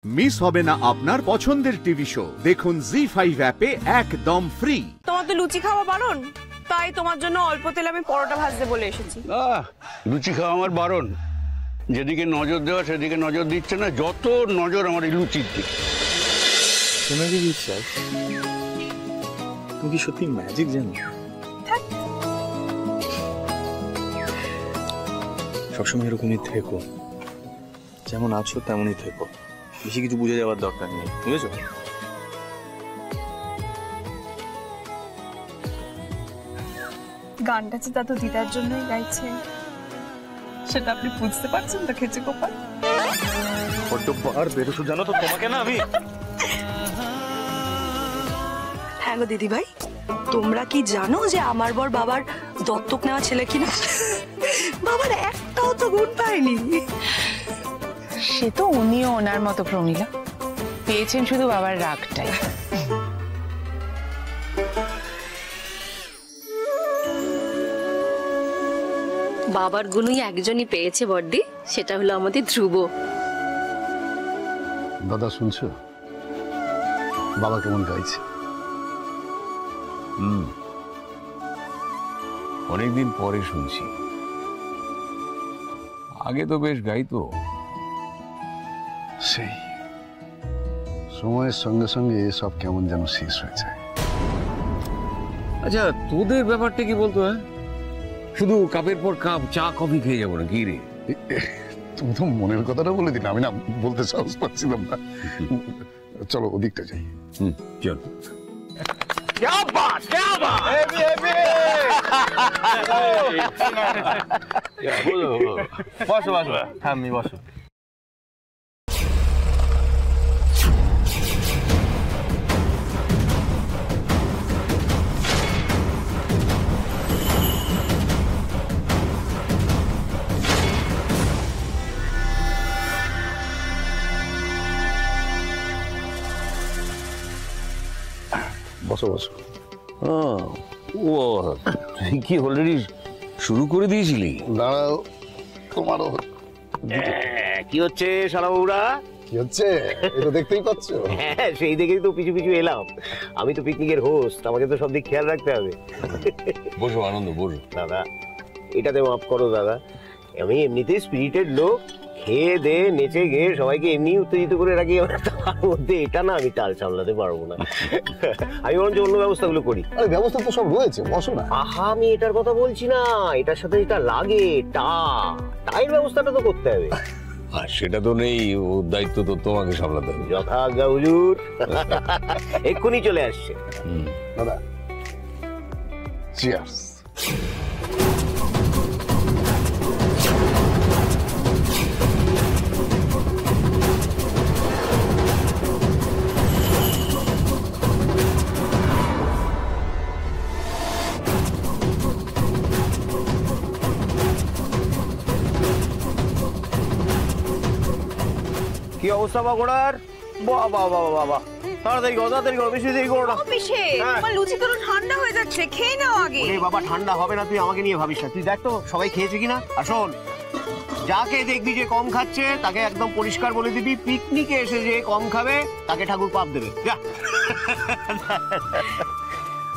Miss হবে না আপনার পছন্দের টিভি শো। দেখুন জি5 অ্যাপে একদম ফ্রি। তোমার তো লুচি খাওয়া বারণ, তাই তোমার জন্য অল্প তেলে আমি পরোটা ভাজতে বলে এসেছি। লুচি খাওয়া আমার বারণ। যেদিকে নজর দেওয়া সেদিকে নজর দিচ্ছে না, যত নজর আমার এই লুচির দিকে। তোমার কি বিশ্বাস? তুমি কি সত্যি ম্যাজিক জানো? সবসময় এরকমই থেকো, যেমন আছো তেমনই থেকো, বেশি কিছু বুঝে যাওয়ার দরকার নেই, বুঝেছো? গানটা যে দাদু দিদার জন্যই গাইছে, সেটা আপনি বুঝতে পারছেন তো খেচে গোপাল? বড্ডবার বেরোছো জানো তো তোমাকে না আমি। হ্যাঁ গো দিদি ভাই, তোমরা কি জানো যে আমার বর বাবার দত্তক নেওয়া ছেলে কিনা? বাবার একটাও তো গুণ পায়নি। সে তো উনিও ওনার মতো প্রমীলা, পেয়েছেন শুধু বাবার রাগটাই। বাবার গুণই একজনই পেয়েছে বড়দি, সেটা হলো আমাদের ধ্রুব। দাদা শুনছো বাবা কেমন গাইছে? অনেকদিন পরে শুনছি, আগে তো বেশ গাইতো। সেই সময়ের সঙ্গে সঙ্গে সব কেমন যেন শেষ হয়ে যায়। আচ্ছা, তোদের ব্যাপারটা কি বলতো? হ্যাঁ, শুধু কাপের পর কাপ চা কফি খেয়ে যাবো না কি রে? তুমি তো মনের কথাটা বলে দিলে, আমি না বলতে সাহস পাচ্ছিলাম না। চলো ওদিকটা যাই। চল। বসো বসো, আমি বসো। বসো বসো। ও কি অলরেডি শুরু করে দিয়েছিলি? দাঁড়াও, তোমারও কি হচ্ছে সারা বউরা? কি হচ্ছে এটা দেখতেই পাচ্ছ? হ্যাঁ, সেই দেখেই তো পিছু পিছু এলাম। আমি তো পিকনিকের হোস্ট, আমাকে তো সব দিক খেয়াল রাখতে হবে। বসো আনন্দ, বসো। দাদা এটাতে মাফ করো দাদা, আমি এমনিতেই স্পিরিটেড লোক, খেয়ে দে নেচে গিয়ে সবাইকে এমনি উত্তেজিত করে রাখি, তার মধ্যে এটা না আমি টাল সামলাতে পারবো না। আমি বরঞ্চ অন্য ব্যবস্থাগুলো করি। আরে ব্যবস্থা তো সব রয়েছে, বসো না। আহা, আমি এটার কথা বলছি না, এটার সাথে যেটা লাগে টাইর ব্যবস্থাটা তো করতে হবে। আর সেটা তো নেই, ও দায়িত্ব তো তোমাকে সামলাতে হবে। যথাজ্ঞা হুজুর। এক্ষুনি চলে আসছে। দাদা চিয়ার্স। কি অবস্থা বাগড়ার? বাবা বাবা বাবা, তাড়াতাড়ি করো, তাড়াতাড়ি করো, বেশি দেরি করো না। তোমার লুচি তো ঠান্ডা হয়ে যাচ্ছে, খেয়ে নাও আগে। ওরে বাবা, ঠান্ডা হবে না, তুই আমাকে নিয়ে ভাবিস না। তুই দেখ তো সবাই খেয়েছে কিনা। আর শোন, যাকে দেখবি যে কম খাচ্ছে তাকে একদম পরিষ্কার বলে দিবি, পিকনিকে এসে যে কম খাবে তাকে ঠাকুর পাপ দেবে। যা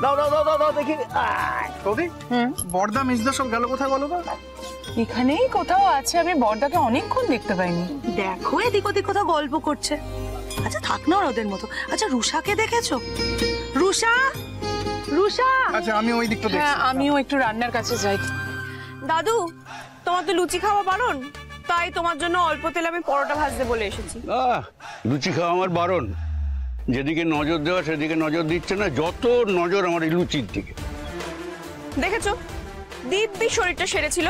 দাও দাও দাও দাও দেখি। বর্দা মিসদা সব গেল কোথায় বলো তো? এখানেই কোথাও আছে, আমি বড়দাকে অনেকক্ষণ দেখতে পাইনি। দেখো এদিক ওদিক কোথাও গল্প করছে। আচ্ছা থাক না ওদের মতো। আচ্ছা রুষাকে দেখেছো? রুষা, রুষা। আচ্ছা আমি ওই দিকটা দেখছি। হ্যাঁ, আমিও একটু রান্নার কাছে যাই। দাদু, তোমার তো লুচি খাওয়া বারণ, তাই তোমার জন্য অল্প তেলে আমি পরোটা ভাজতে বলে এসেছি। লুচি খাওয়া আমার বারণ। যেদিকে নজর দেওয়া সেদিকে নজর দিচ্ছে না, যত নজর আমার এই লুচির দিকে। দেখেছো, দিব্যি শরীরটা সেরেছিল,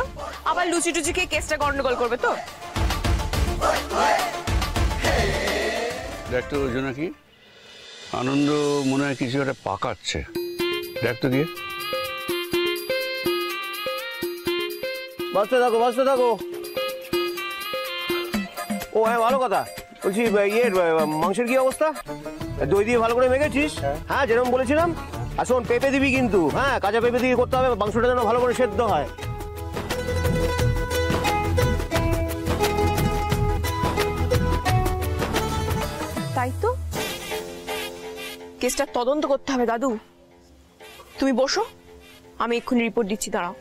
আবার লুচি টুচি খেয়ে কেসটা গন্ডগোল করবে তো। দেখ তো ওই জন্য কি আনন্দ মনে হয় কিছু একটা পাকাচ্ছে। দেখ তো দিয়ে। বাঁচতে থাকো, বাঁচতে থাকো। ও হ্যাঁ, ভালো কথা বলছি, মাংসের কি অবস্থা? দই দিয়ে ভালো করে মেখেছিস? হ্যাঁ, যেরকম বলেছিলাম। আর শোন, পেঁপে দিবি কিন্তু। হ্যাঁ, কাঁচা পেঁপে দিয়ে করতে হবে, মাংসটা যেন ভালো করে সেদ্ধ হয়। তাই তো, কেসটা তদন্ত করতে হবে দাদু। তুমি বসো, আমি এক্ষুনি রিপোর্ট দিচ্ছি, দাঁড়াও।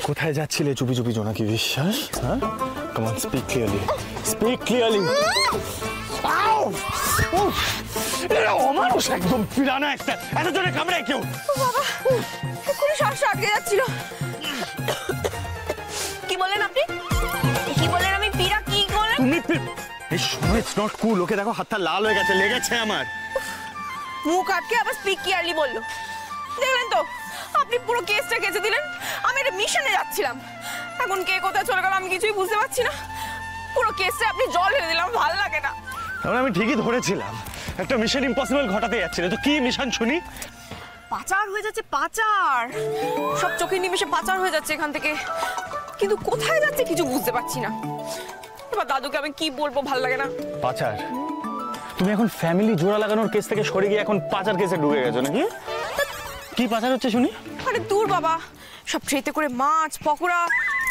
কোথায় যাচ্ছিলে চুপি চুপি জোনাকি বিশ্বাস? হ্যাঁ, come on, speak clearly, speak clearly. অমানুষ একদম, পিরানা একটা, এত জোরে কামড়ায় কেউ? বাবা, এক্ষুনি শ্বাস আটকে যাচ্ছিল। কি বলেন আপনি? কি বলেন? আমি পিরা কি বলেন? তুমি এই শোনো, ইটস নট কুল। ওকে দেখো, হাতটা লাল হয়ে গেছে, লেগেছে আমার। মুখ আটকে আবার স্পিক ক্লিয়ারলি বললো। দেখলেন তো, আপনি পুরো কেসটা কেচে দিলেন। আমি একটা মিশনে যাচ্ছিলাম, এখন কে কোথায় চলে গেল আমি কিছুই বুঝতে পারছি না। পুরো কেসটা আপনি জল ঢেলে দিলাম, ভালো লাগে না। তাহলে আমি ঠিকই ধরেছিলাম, একটা মিশন ইম্পসিবল ঘটাতে যাচ্ছিলে। তো কি মিশন শুনি? পাচার হয়ে যাচ্ছে, পাচার। সব চোখের নিমেষে পাচার হয়ে যাচ্ছে এখান থেকে, কিন্তু কোথায় যাচ্ছে কিছু বুঝতে পারছি না। এবার দাদুকে আমি কি বলবো, ভালো লাগে না। পাচার? তুমি এখন ফ্যামিলি জোড়া লাগানোর কেস থেকে সরে গিয়ে এখন পাচার কেসে ঢুকে গেছো নাকি? কি পাচার হচ্ছে শুনি? আরে দূর বাবা, সব ট্রেতে করে মাছ পকোড়া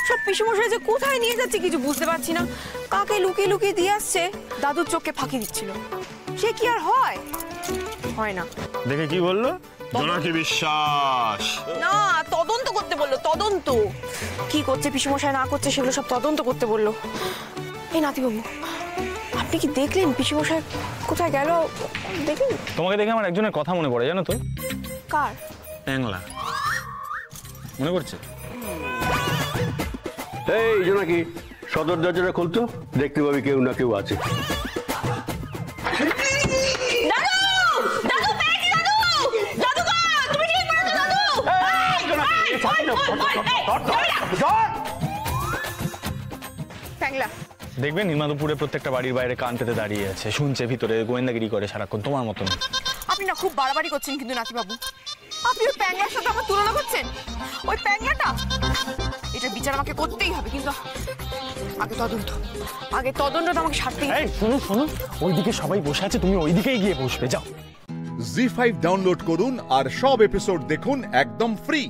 সব পিসেমশাই যে কোথায় নিয়ে যাচ্ছে কিছু বুঝতে পারছি না। কাকে লুকিয়ে লুকিয়ে দিয়ে আসছে, দাদুর চোখে ফাঁকি দিচ্ছিল। সে কি আর হয়? হয় না। দেখে কি বললো? জোনাকি বিশ্বাস না, তদন্ত করতে বললো, তদন্ত। কি করছে পিসেমশাই না করছে সেগুলো সব তদন্ত করতে বললো। এই নাতিবাবু, আপনি কি দেখলেন পিসেমশাই কোথায় গেল? দেখলেন? তোমাকে দেখে আমার একজনের কথা মনে পড়ে, জানো তো? কার? ট্যাংলা। মনে করছে? এই জোনাকি, সদর দরজাটা খুলতো, দেখতে পাবি কেউ না কেউ আছে। দেখবেন নির্মাদপুরে প্রত্যেকটা বাড়ির বাইরে কান পেতে দাঁড়িয়ে আছে, শুনছে, ভিতরে গোয়েন্দাগিরি করে সারাক্ষণ, তোমার মতন। আপনি না খুব বাড়াবাড়ি করছেন কিন্তু নাতিবাবু। আপনি ওই প্যাংলার সাথে আমার তুলনা করছেন। ওই প্যাংলাটা, এটার বিচার আমাকে করতেই হবে, কিন্তু আগে তদন্তটা আমাকে সারতেই হবে। এই শোনো শোনো, ওইদিকে সবাই বসে আছে, তুমি ওইদিকেই গিয়ে বসবে, যাও। জি5 ডাউনলোড করুন আর সব এপিসোড দেখুন একদম ফ্রি।